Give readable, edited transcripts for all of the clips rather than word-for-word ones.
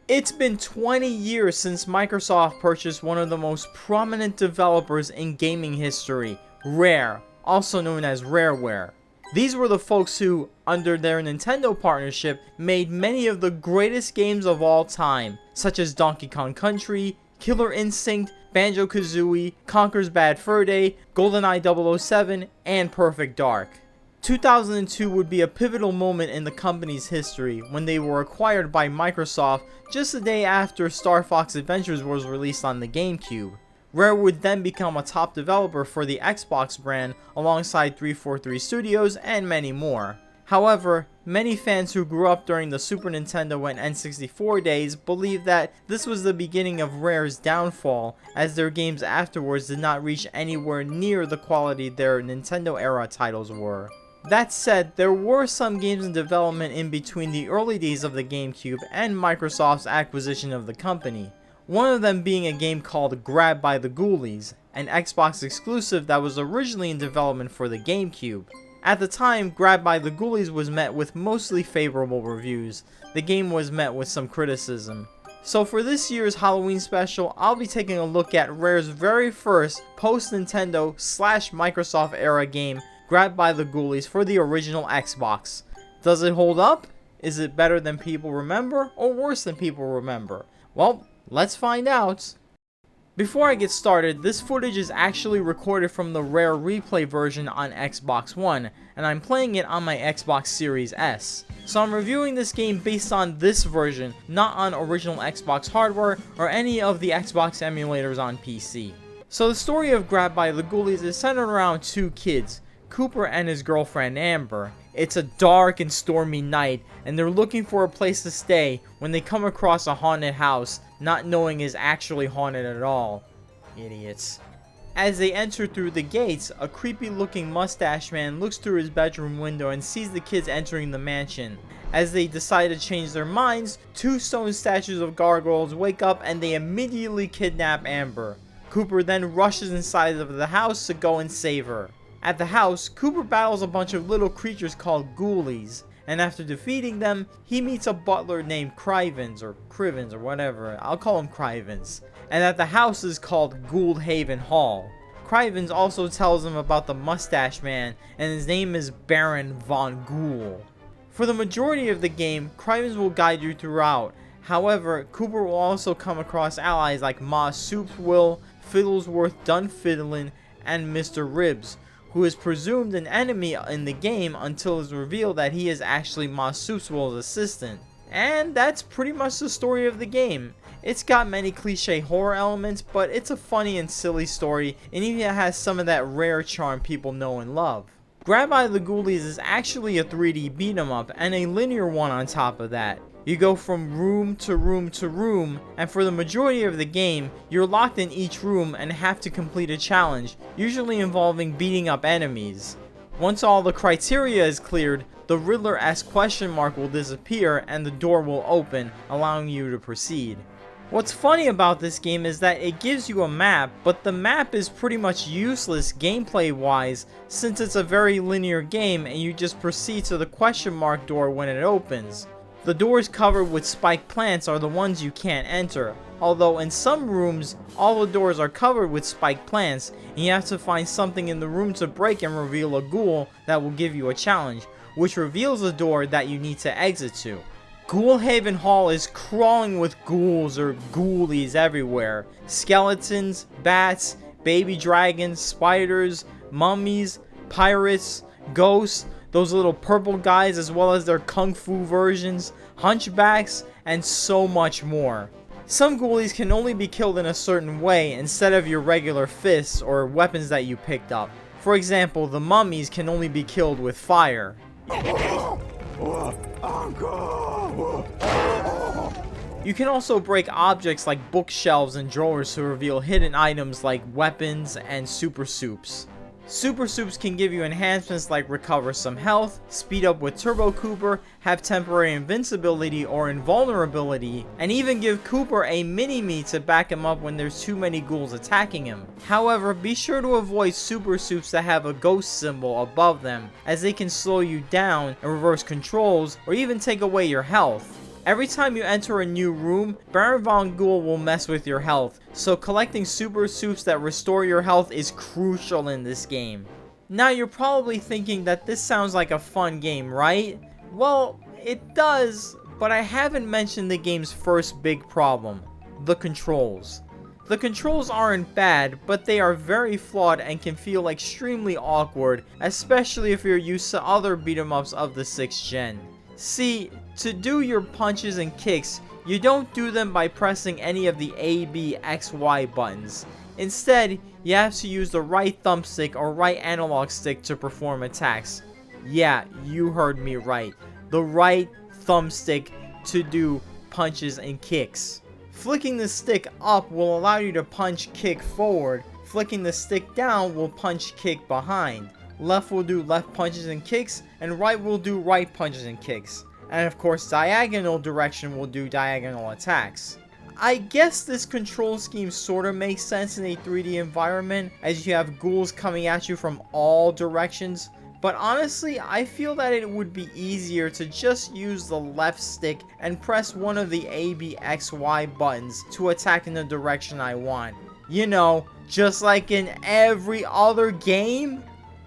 It's been 20 years since Microsoft purchased one of the most prominent developers in gaming history, Rare, also known as Rareware. These were the folks who, under their Nintendo partnership, made many of the greatest games of all time, such as Donkey Kong Country, Killer Instinct, Banjo-Kazooie, Conker's Bad Fur Day, GoldenEye 007, and Perfect Dark. 2002 would be a pivotal moment in the company's history when they were acquired by Microsoft just the day after Star Fox Adventures was released on the GameCube. Rare would then become a top developer for the Xbox brand alongside 343 Studios and many more. However, many fans who grew up during the Super Nintendo and N64 days believe that this was the beginning of Rare's downfall, as their games afterwards did not reach anywhere near the quality their Nintendo era titles were. That said, there were some games in development in between the early days of the GameCube and Microsoft's acquisition of the company. One of them being a game called Grabbed By The Ghoulies, an Xbox exclusive that was originally in development for the GameCube. At the time, Grabbed By The Ghoulies was met with mostly favorable reviews. The game was met with some criticism. So for this year's Halloween special, I'll be taking a look at Rare's very first post-Nintendo / Microsoft era game, Grabbed By The Ghoulies for the original Xbox. Does it hold up? Is it better than people remember, or worse than people remember? Well, let's find out. Before I get started, this footage is actually recorded from the Rare Replay version on Xbox One, and I'm playing it on my Xbox Series S. So I'm reviewing this game based on this version, not on original Xbox hardware or any of the Xbox emulators on PC. So the story of Grabbed By The Ghoulies is centered around two kids, Cooper and his girlfriend Amber. It's a dark and stormy night, and they're looking for a place to stay when they come across a haunted house, not knowing it's actually haunted at all. Idiots. As they enter through the gates, a creepy looking mustache man looks through his bedroom window and sees the kids entering the mansion. As they decide to change their minds, two stone statues of gargoyles wake up and they immediately kidnap Amber. Cooper then rushes inside of the house to go and save her. At the house, Cooper battles a bunch of little creatures called ghoulies, and after defeating them, he meets a butler named Crivens, or whatever, I'll call him Crivens, and that the house is called Ghoulhaven Hall. Crivens also tells him about the mustache man, and his name is Baron Von Ghoul. For the majority of the game, Crivens will guide you throughout. However, Cooper will also come across allies like Ma Soupswill, Fiddlesworth Dunfiddlin, and Mr. Ribs, who is presumed an enemy in the game until it's revealed that he is actually Ma Soupswill's assistant. And that's pretty much the story of the game. It's got many cliche horror elements, but it's a funny and silly story, and even has some of that Rare charm people know and love. Grabbed By The Ghoulies is actually a 3D beat 'em up, and a linear one on top of that. You go from room to room to room, and for the majority of the game, you're locked in each room and have to complete a challenge, usually involving beating up enemies. Once all the criteria is cleared, the Riddler-esque question mark will disappear and the door will open, allowing you to proceed. What's funny about this game is that it gives you a map, but the map is pretty much useless gameplay wise since it's a very linear game and you just proceed to the question mark door when it opens. The doors covered with spiked plants are the ones you can't enter, although in some rooms, all the doors are covered with spiked plants, and you have to find something in the room to break and reveal a ghoul that will give you a challenge, which reveals a door that you need to exit to. Ghoulhaven Hall is crawling with ghouls or ghoulies everywhere. Skeletons, bats, baby dragons, spiders, mummies, pirates, ghosts, those little purple guys as well as their kung fu versions, hunchbacks, and so much more. Some ghoulies can only be killed in a certain way instead of your regular fists or weapons that you picked up. For example, the mummies can only be killed with fire. You can also break objects like bookshelves and drawers to reveal hidden items like weapons and super soups. Super Soups can give you enhancements like recover some health, speed up with Turbo Cooper, have temporary invincibility or invulnerability, and even give Cooper a mini-me to back him up when there's too many ghouls attacking him. However, be sure to avoid Super Soups that have a ghost symbol above them, as they can slow you down and reverse controls or even take away your health. Every time you enter a new room, Baron Von Ghoul will mess with your health, so collecting Super Soups that restore your health is crucial in this game. Now you're probably thinking that this sounds like a fun game, right? Well, it does, but I haven't mentioned the game's first big problem: the controls. The controls aren't bad, but they are very flawed and can feel extremely awkward, especially if you're used to other beat-em-ups of the 6th gen. See, to do your punches and kicks, you don't do them by pressing any of the A, B, X, Y buttons. Instead, you have to use the right thumbstick or right analog stick to perform attacks. Yeah, you heard me right. The right thumbstick to do punches and kicks. Flicking the stick up will allow you to punch kick forward. Flicking the stick down will punch kick behind. Left will do left punches and kicks, and right will do right punches and kicks. And of course, diagonal direction will do diagonal attacks. I guess this control scheme sorta makes sense in a 3D environment, as you have ghouls coming at you from all directions. But honestly, I feel that it would be easier to just use the left stick and press one of the A, B, X, Y buttons to attack in the direction I want. You know, just like in every other game.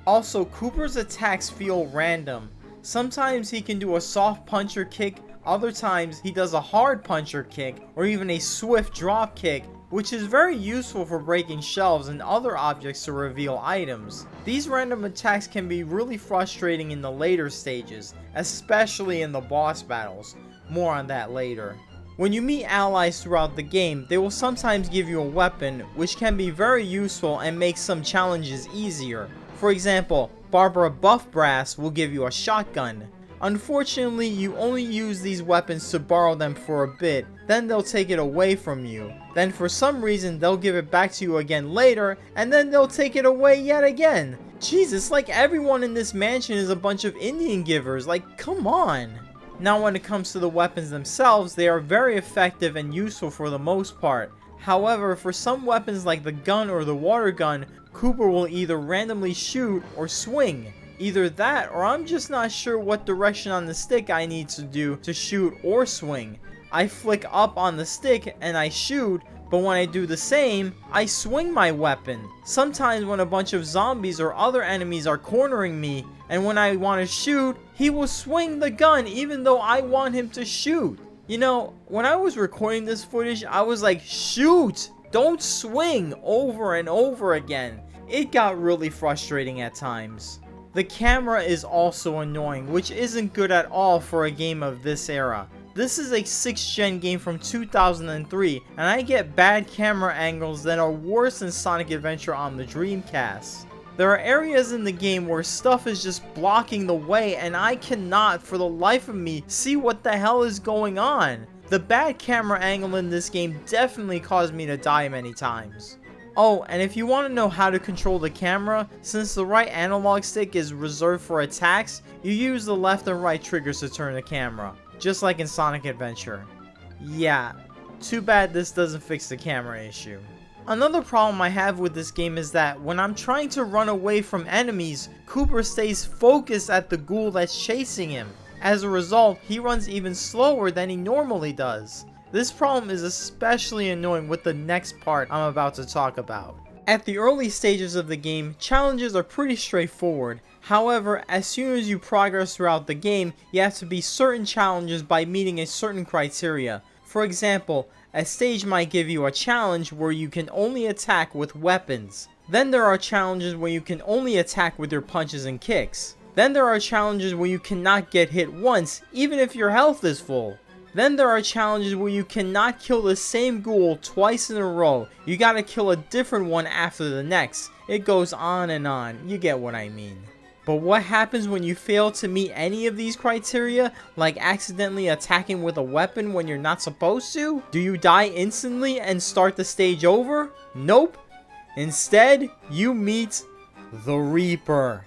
Also, Cooper's attacks feel random. Sometimes he can do a soft puncher kick, other times he does a hard puncher kick, or even a swift drop kick, which is very useful for breaking shelves and other objects to reveal items. These random attacks can be really frustrating in the later stages, especially in the boss battles. More on that later. When you meet allies throughout the game, they will sometimes give you a weapon, which can be very useful and make some challenges easier. For example, Barbara Buffbrass will give you a shotgun. Unfortunately, you only use these weapons to borrow them for a bit, then they'll take it away from you. Then for some reason, they'll give it back to you again later, and then they'll take it away yet again. Jesus, like everyone in this mansion is a bunch of Indian givers, like come on. Now when it comes to the weapons themselves, they are very effective and useful for the most part. However, for some weapons like the gun or the water gun, Cooper will either randomly shoot or swing. Either that, or I'm just not sure what direction on the stick I need to do to shoot or swing. I flick up on the stick and I shoot, but when I do the same, I swing my weapon. Sometimes when a bunch of zombies or other enemies are cornering me, and when I want to shoot, he will swing the gun even though I want him to shoot. You know, when I was recording this footage, I was like, shoot! Don't swing over and over again. It got really frustrating at times. The camera is also annoying, which isn't good at all for a game of this era. This is a 6th gen game from 2003, and I get bad camera angles that are worse than Sonic Adventure on the Dreamcast. There are areas in the game where stuff is just blocking the way, and I cannot for the life of me see what the hell is going on. The bad camera angle in this game definitely caused me to die many times. Oh, and if you want to know how to control the camera, since the right analog stick is reserved for attacks, you use the left and right triggers to turn the camera, just like in Sonic Adventure. Yeah, too bad this doesn't fix the camera issue. Another problem I have with this game is that when I'm trying to run away from enemies, Cooper stays focused at the ghoul that's chasing him. As a result, he runs even slower than he normally does. This problem is especially annoying with the next part I'm about to talk about. At the early stages of the game, challenges are pretty straightforward. However, as soon as you progress throughout the game, you have to beat certain challenges by meeting a certain criteria. For example, a stage might give you a challenge where you can only attack with weapons. Then there are challenges where you can only attack with your punches and kicks. Then there are challenges where you cannot get hit once, even if your health is full. Then there are challenges where you cannot kill the same ghoul twice in a row. You gotta kill a different one after the next. It goes on and on, you get what I mean. But what happens when you fail to meet any of these criteria, like accidentally attacking with a weapon when you're not supposed to? Do you die instantly and start the stage over? Nope. Instead, you meet the Reaper.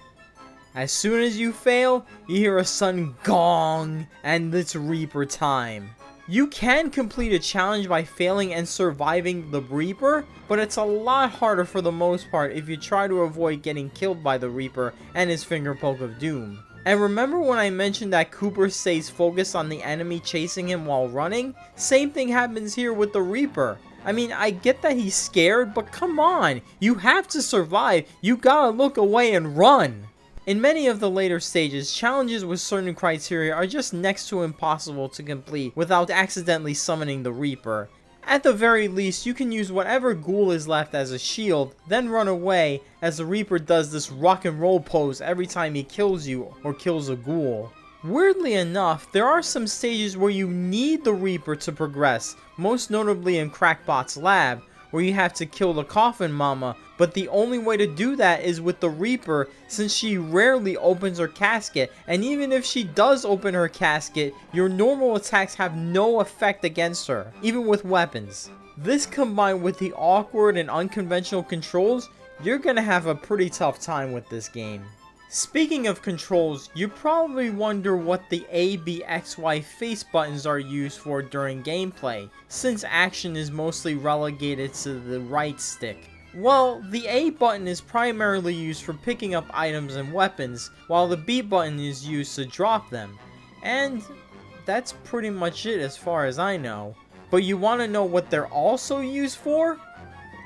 As soon as you fail, you hear a sudden gong, and it's Reaper time. You can complete a challenge by failing and surviving the Reaper, but it's a lot harder for the most part if you try to avoid getting killed by the Reaper and his finger poke of doom. And remember when I mentioned that Cooper stays focused on the enemy chasing him while running? Same thing happens here with the Reaper. I mean, I get that he's scared, but come on, you have to survive. You gotta look away and run. In many of the later stages, challenges with certain criteria are just next to impossible to complete without accidentally summoning the Reaper. At the very least, you can use whatever ghoul is left as a shield, then run away as the Reaper does this rock and roll pose every time he kills you or kills a ghoul. Weirdly enough, there are some stages where you need the Reaper to progress, most notably in Crackbot's lab, where you have to kill the Coffin Mama, but the only way to do that is with the Reaper since she rarely opens her casket, and even if she does open her casket, your normal attacks have no effect against her, even with weapons. This combined with the awkward and unconventional controls, you're gonna have a pretty tough time with this game. Speaking of controls, you probably wonder what the A, B, X, Y face buttons are used for during gameplay, since action is mostly relegated to the right stick. Well, the A button is primarily used for picking up items and weapons, while the B button is used to drop them. And that's pretty much it as far as I know. But you want to know what they're also used for?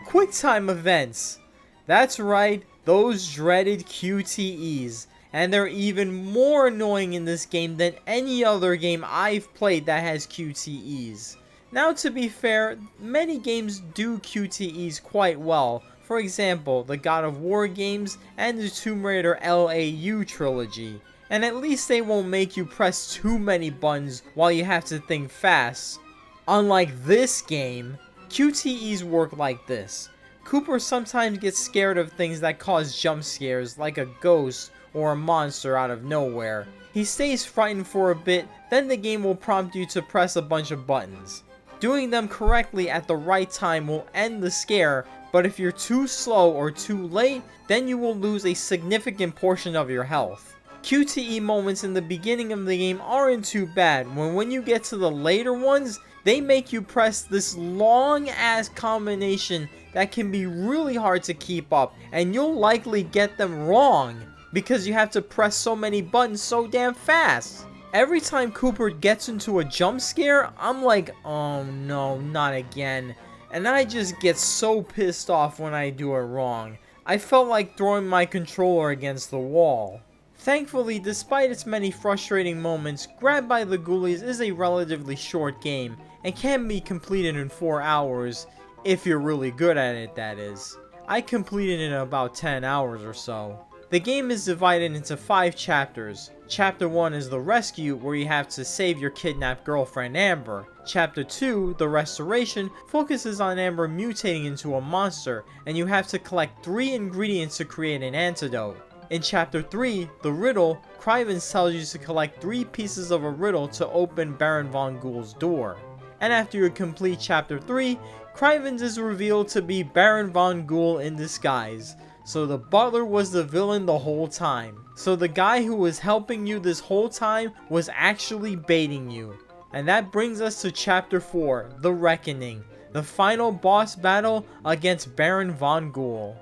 QuickTime events! That's right, those dreaded QTEs. And they're even more annoying in this game than any other game I've played that has QTEs. Now, to be fair, many games do QTEs quite well. For example, the God of War games and the Tomb Raider LAU trilogy. And at least they won't make you press too many buttons while you have to think fast. Unlike this game, QTEs work like this. Cooper sometimes gets scared of things that cause jump scares, like a ghost or a monster out of nowhere. He stays frightened for a bit, then the game will prompt you to press a bunch of buttons. Doing them correctly at the right time will end the scare, but if you're too slow or too late, then you will lose a significant portion of your health. QTE moments in the beginning of the game aren't too bad, when you get to the later ones, they make you press this long ass combination that can be really hard to keep up, and you'll likely get them wrong, because you have to press so many buttons so damn fast. Every time Cooper gets into a jump scare, I'm like, oh no, not again. And I just get so pissed off when I do it wrong. I felt like throwing my controller against the wall. Thankfully, despite its many frustrating moments, Grabbed by the Ghoulies is a relatively short game, and can be completed in 4 hours, if you're really good at it, that is. I completed it in about 10 hours or so. The game is divided into 5 chapters. Chapter 1 is the rescue, where you have to save your kidnapped girlfriend Amber. Chapter 2, the restoration, focuses on Amber mutating into a monster, and you have to collect 3 ingredients to create an antidote. In Chapter 3, the riddle, Krivens tells you to collect 3 pieces of a riddle to open Baron von Ghoul's door. And after you complete Chapter 3, Krivens is revealed to be Baron von Ghoul in disguise. So the butler was the villain the whole time. So the guy who was helping you this whole time was actually baiting you. And that brings us to Chapter 4, The Reckoning, the final boss battle against Baron von Ghoul.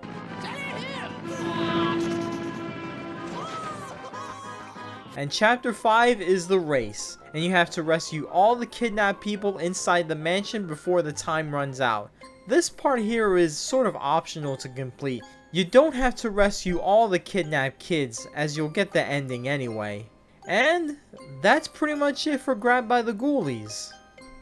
And Chapter 5 is The Race, and you have to rescue all the kidnapped people inside the mansion before the time runs out. This part here is sort of optional to complete. You don't have to rescue all the kidnapped kids, as you'll get the ending anyway. And that's pretty much it for Grabbed by the Ghoulies.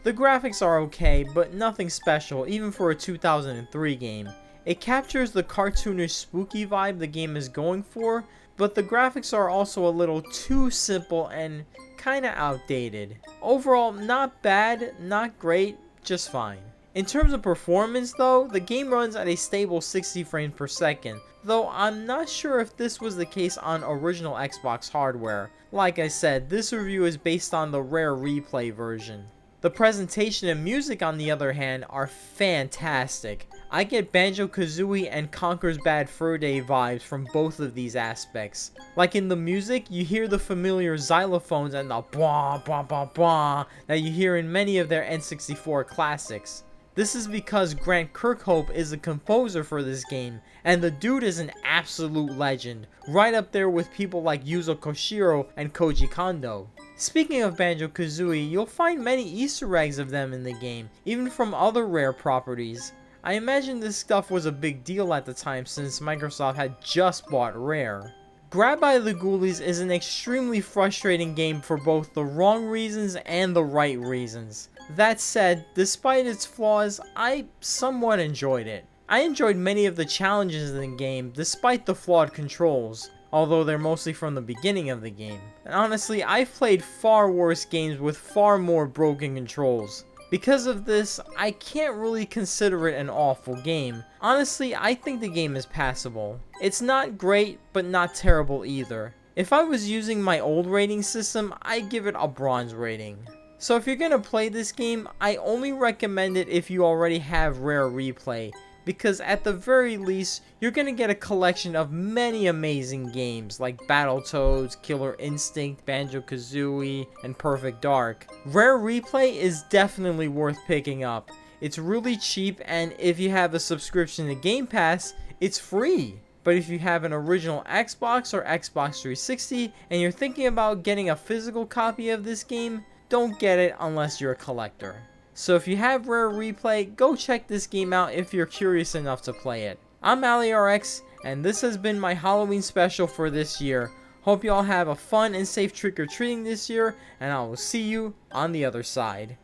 The graphics are okay, but nothing special, even for a 2003 game. It captures the cartoonish spooky vibe the game is going for, but the graphics are also a little too simple and kinda outdated. Overall, not bad, not great, just fine. In terms of performance though, the game runs at a stable 60 frames per second, though I'm not sure if this was the case on original Xbox hardware. Like I said, this review is based on the Rare Replay version. The presentation and music, on the other hand, are fantastic. I get Banjo-Kazooie and Conker's Bad Fur Day vibes from both of these aspects. Like in the music, you hear the familiar xylophones and the bwah bwah bwah bwah that you hear in many of their N64 classics. This is because Grant Kirkhope is the composer for this game, and the dude is an absolute legend, right up there with people like Yuzo Koshiro and Koji Kondo. Speaking of Banjo-Kazooie, you'll find many Easter eggs of them in the game, even from other Rare properties. I imagine this stuff was a big deal at the time since Microsoft had just bought Rare. Grabbed by the Ghoulies is an extremely frustrating game for both the wrong reasons and the right reasons. That said, despite its flaws, I somewhat enjoyed it. I enjoyed many of the challenges in the game despite the flawed controls, although they're mostly from the beginning of the game. And honestly, I've played far worse games with far more broken controls. Because of this, I can't really consider it an awful game. Honestly, I think the game is passable. It's not great, but not terrible either. If I was using my old rating system, I'd give it a bronze rating. So if you're gonna play this game, I only recommend it if you already have Rare Replay, because at the very least, you're gonna get a collection of many amazing games like Battletoads, Killer Instinct, Banjo-Kazooie, and Perfect Dark. Rare Replay is definitely worth picking up. It's really cheap, and if you have a subscription to Game Pass, it's free. But if you have an original Xbox or Xbox 360 and you're thinking about getting a physical copy of this game, don't get it unless you're a collector. So if you have Rare Replay, go check this game out if you're curious enough to play it. I'm Allie-RX, and this has been my Halloween special for this year. Hope you all have a fun and safe trick-or-treating this year, and I will see you on the other side.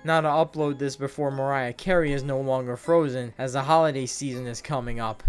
Now to upload this before Mariah Carey is no longer frozen, as the holiday season is coming up.